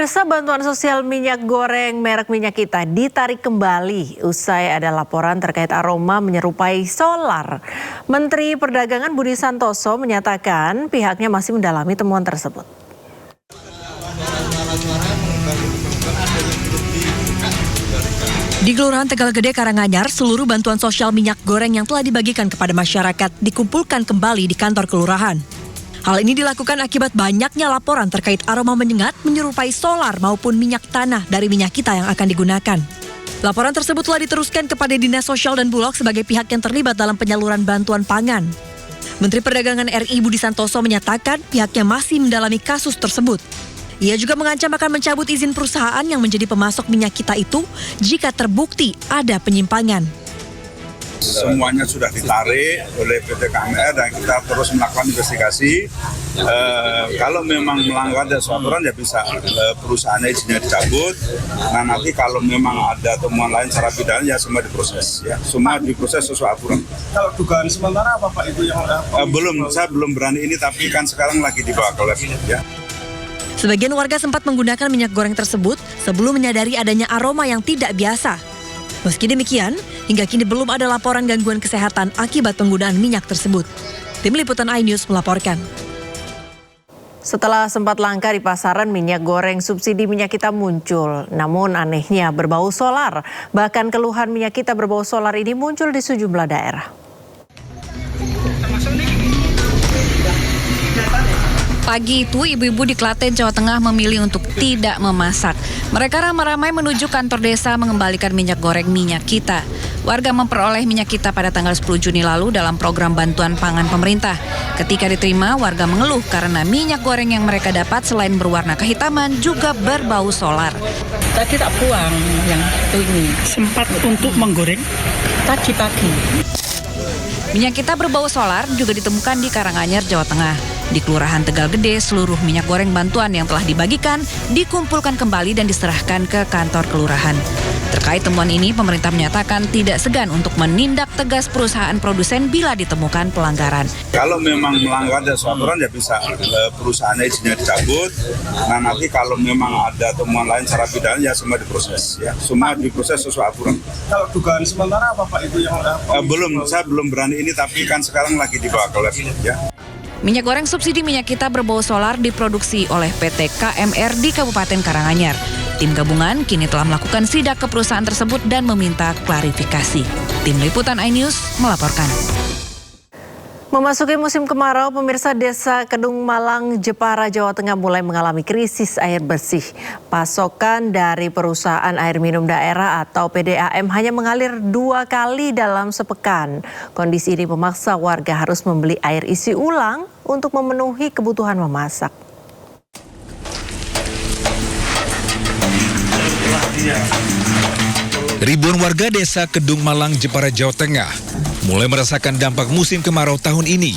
Pemirsa, bantuan sosial minyak goreng merek Minyak Kita ditarik kembali usai ada laporan terkait aroma menyerupai solar. Menteri Perdagangan Budi Santoso menyatakan pihaknya masih mendalami temuan tersebut. Di Kelurahan Tegalgede, Karanganyar, seluruh bantuan sosial minyak goreng yang telah dibagikan kepada masyarakat dikumpulkan kembali di kantor kelurahan. Hal ini dilakukan akibat banyaknya laporan terkait aroma menyengat menyerupai solar maupun minyak tanah dari Minyak Kita yang akan digunakan. Laporan tersebut telah diteruskan kepada Dinas Sosial dan Bulog sebagai pihak yang terlibat dalam penyaluran bantuan pangan. Menteri Perdagangan RI Budi Santoso menyatakan pihaknya masih mendalami kasus tersebut. Ia juga mengancam akan mencabut izin perusahaan yang menjadi pemasok Minyak Kita itu jika terbukti ada penyimpangan. Semuanya sudah ditarik oleh PT KMR dan kita terus melakukan investigasi. Kalau memang melanggar dan aturan ya bisa perusahaannya izinnya dicabut. Nah nanti kalau memang ada temuan lain secara pidana ya semua diproses. Ya semua diproses sesuai aturan. Kalau dugaan sementara apa Pak itu yang saya belum berani ini tapi kan sekarang lagi dibawa ke lab ya. Sebagian warga sempat menggunakan minyak goreng tersebut sebelum menyadari adanya aroma yang tidak biasa. Meski demikian, hingga kini belum ada laporan gangguan kesehatan akibat penggunaan minyak tersebut. Tim Liputan iNews melaporkan. Setelah sempat langka di pasaran, minyak goreng subsidi Minyak Kita muncul. Namun anehnya berbau solar. Bahkan keluhan Minyak Kita berbau solar ini muncul di sejumlah daerah. Pagi itu, ibu-ibu di Klaten, Jawa Tengah memilih untuk tidak memasak. Mereka ramai-ramai menuju kantor desa mengembalikan minyak goreng Minyak Kita. Warga memperoleh Minyak Kita pada tanggal 10 Juni lalu dalam program bantuan pangan pemerintah. Ketika diterima, warga mengeluh karena minyak goreng yang mereka dapat selain berwarna kehitaman juga berbau solar. Tadi tak buang yang itu ini. Sempat untuk menggoreng? Tadi pagi. Minyak Kita berbau solar juga ditemukan di Karanganyar, Jawa Tengah. Di Kelurahan Tegalgede, seluruh minyak goreng bantuan yang telah dibagikan dikumpulkan kembali dan diserahkan ke kantor kelurahan. Terkait temuan ini, pemerintah menyatakan tidak segan untuk menindak tegas perusahaan produsen bila ditemukan pelanggaran. Kalau memang melanggar dan aturan ya bisa perusahaannya izinnya dicabut. Nah nanti kalau memang ada temuan lain secara pidana ya semua diproses. Ya semua diproses sesuai aturan. Kalau dugaan sementara apa Pak itu yang saya belum berani ini tapi kan sekarang lagi dibawa ke lab ya. Minyak goreng subsidi Minyak Kita berbau solar diproduksi oleh PT KMR di Kabupaten Karanganyar. Tim gabungan kini telah melakukan sidak ke perusahaan tersebut dan meminta klarifikasi. Tim Liputan iNews melaporkan. Memasuki musim kemarau, pemirsa, Desa Kedung Malang, Jepara, Jawa Tengah mulai mengalami krisis air bersih. Pasokan dari perusahaan air minum daerah atau PDAM hanya mengalir 2 kali dalam sepekan. Kondisi ini memaksa warga harus membeli air isi ulang untuk memenuhi kebutuhan memasak. Ribuan warga Desa Kedung Malang, Jepara, Jawa Tengah mulai merasakan dampak musim kemarau tahun ini.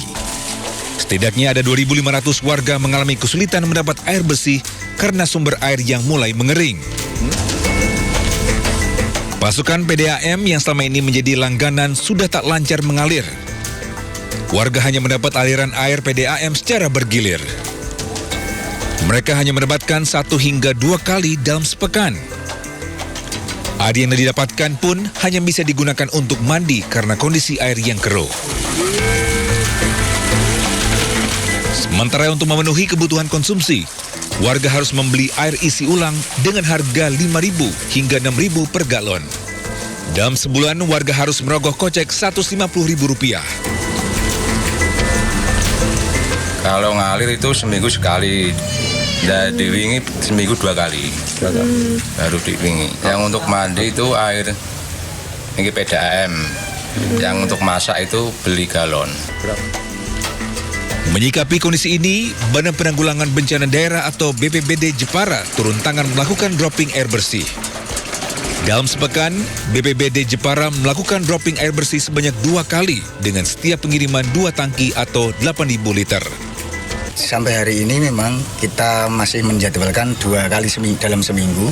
Setidaknya ada 2.500 warga mengalami kesulitan mendapat air bersih karena sumber air yang mulai mengering. Pasokan PDAM yang selama ini menjadi langganan sudah tak lancar mengalir. Warga hanya mendapat aliran air PDAM secara bergilir. Mereka hanya mendapatkan 1 hingga 2 kali dalam sepekan. Air yang didapatkan pun hanya bisa digunakan untuk mandi karena kondisi air yang keruh. Sementara untuk memenuhi kebutuhan konsumsi, warga harus membeli air isi ulang dengan harga Rp5.000 hingga Rp6.000 per galon. Dalam sebulan, warga harus merogoh kocek Rp150.000. Kalau ngalir itu seminggu sekali. Dan diwingi seminggu 2 kali. Baru diwingi. Yang untuk mandi itu air ini PDAM. Yang untuk masak itu beli galon. Menyikapi kondisi ini, Badan Penanggulangan Bencana Daerah atau BPBD Jepara turun tangan melakukan dropping air bersih. Dalam sepekan, BPBD Jepara melakukan dropping air bersih sebanyak 2 kali dengan setiap pengiriman 2 tangki atau 8.000 liter. Sampai hari ini memang kita masih menjadwalkan 2 kali dalam seminggu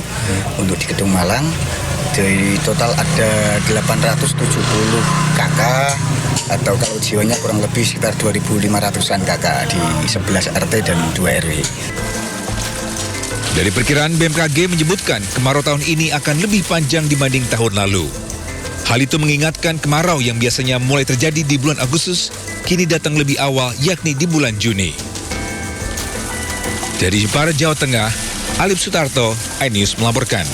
untuk di Kedung Malang. Dari total ada 870 KK atau kalau jiwanya kurang lebih sekitar 2.500-an KK di 11 RT dan 2 RW. Dari perkiraan BMKG menyebutkan kemarau tahun ini akan lebih panjang dibanding tahun lalu. Hal itu mengingatkan kemarau yang biasanya mulai terjadi di bulan Agustus, kini datang lebih awal yakni di bulan Juni. Dari Jepara, Jawa Tengah, Alif Sutarto, iNews melaporkan.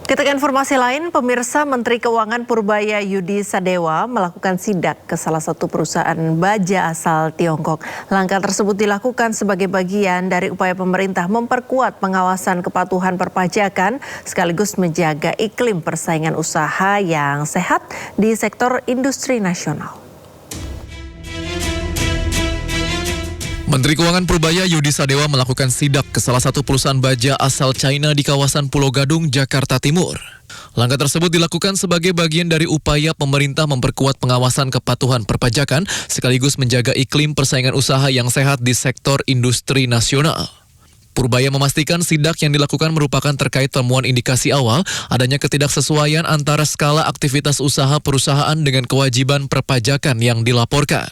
Kita ke informasi lain, pemirsa, Menteri Keuangan Purbaya Yudi Sadewa melakukan sidak ke salah satu perusahaan baja asal Tiongkok. Langkah tersebut dilakukan sebagai bagian dari upaya pemerintah memperkuat pengawasan kepatuhan perpajakan sekaligus menjaga iklim persaingan usaha yang sehat di sektor industri nasional. Menteri Keuangan Purbaya Yudi Sadewa melakukan sidak ke salah satu perusahaan baja asal China di kawasan Pulau Gadung, Jakarta Timur. Langkah tersebut dilakukan sebagai bagian dari upaya pemerintah memperkuat pengawasan kepatuhan perpajakan sekaligus menjaga iklim persaingan usaha yang sehat di sektor industri nasional. Purbaya memastikan sidak yang dilakukan merupakan terkait temuan indikasi awal adanya ketidaksesuaian antara skala aktivitas usaha perusahaan dengan kewajiban perpajakan yang dilaporkan.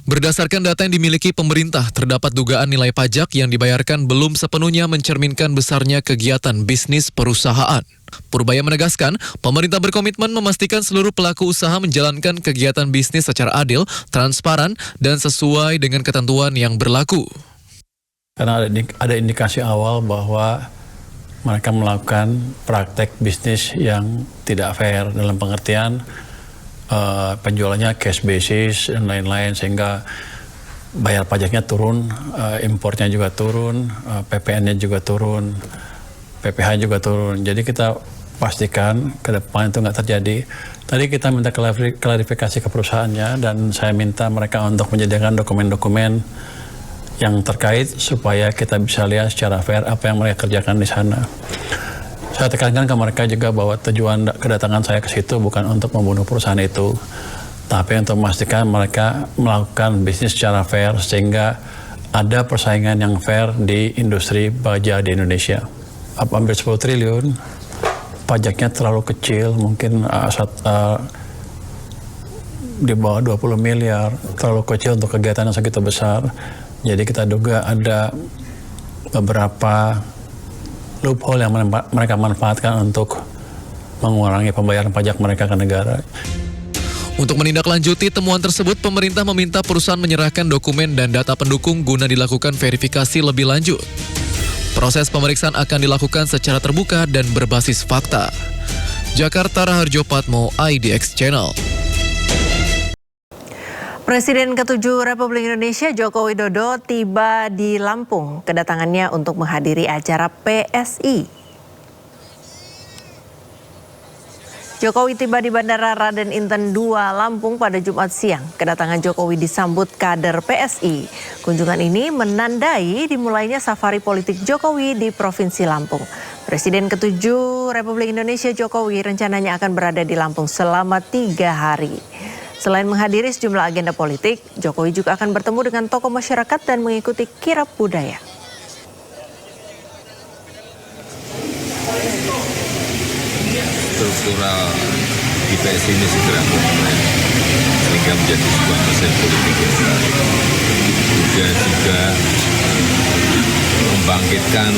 Berdasarkan data yang dimiliki pemerintah, terdapat dugaan nilai pajak yang dibayarkan belum sepenuhnya mencerminkan besarnya kegiatan bisnis perusahaan. Purbaya menegaskan, pemerintah berkomitmen memastikan seluruh pelaku usaha menjalankan kegiatan bisnis secara adil, transparan, dan sesuai dengan ketentuan yang berlaku. Karena ada indikasi awal bahwa mereka melakukan praktek bisnis yang tidak fair dalam pengertian penjualannya cash basis dan lain-lain sehingga bayar pajaknya turun, importnya juga turun, PPN-nya juga turun, PPH juga turun. Jadi kita pastikan ke depan itu nggak terjadi. Tadi kita minta klarifikasi ke perusahaannya dan saya minta mereka untuk menyediakan dokumen-dokumen yang terkait supaya kita bisa lihat secara fair apa yang mereka kerjakan di sana. Saya tekankan ke mereka juga bahwa tujuan kedatangan saya ke situ bukan untuk membunuh perusahaan itu, tapi untuk memastikan mereka melakukan bisnis secara fair sehingga ada persaingan yang fair di industri baja di Indonesia. Hampir 10 triliun, pajaknya terlalu kecil, mungkin di bawah 20 miliar, terlalu kecil untuk kegiatan yang segitu besar. Jadi kita duga ada beberapa loophole yang mereka manfaatkan untuk mengurangi pembayaran pajak mereka ke negara. Untuk menindaklanjuti temuan tersebut, pemerintah meminta perusahaan menyerahkan dokumen dan data pendukung guna dilakukan verifikasi lebih lanjut. Proses pemeriksaan akan dilakukan secara terbuka dan berbasis fakta. Jakarta, Raharjo Patmo, IDX Channel. Presiden ke-7 Republik Indonesia Joko Widodo tiba di Lampung. Kedatangannya untuk menghadiri acara PSI. Jokowi tiba di Bandara Raden Inten II Lampung pada Jumat siang. Kedatangan Jokowi disambut kader PSI. Kunjungan ini menandai dimulainya safari politik Jokowi di Provinsi Lampung. Presiden ke-7 Republik Indonesia Jokowi rencananya akan berada di Lampung selama 3 hari. Selain menghadiri sejumlah agenda politik, Jokowi juga akan bertemu dengan tokoh masyarakat dan mengikuti kirab budaya. Struktural di PSI ini segera mulai sehingga menjadi sebuah mesin politik yang baru. Juga membangkitkan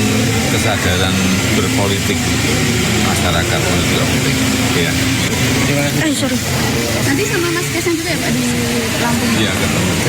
kesadaran berpolitik masyarakat politik. Ya. Sorry. Nanti sama Mas Kaisang juga ya Pak di Lampung? Iya, ketemu.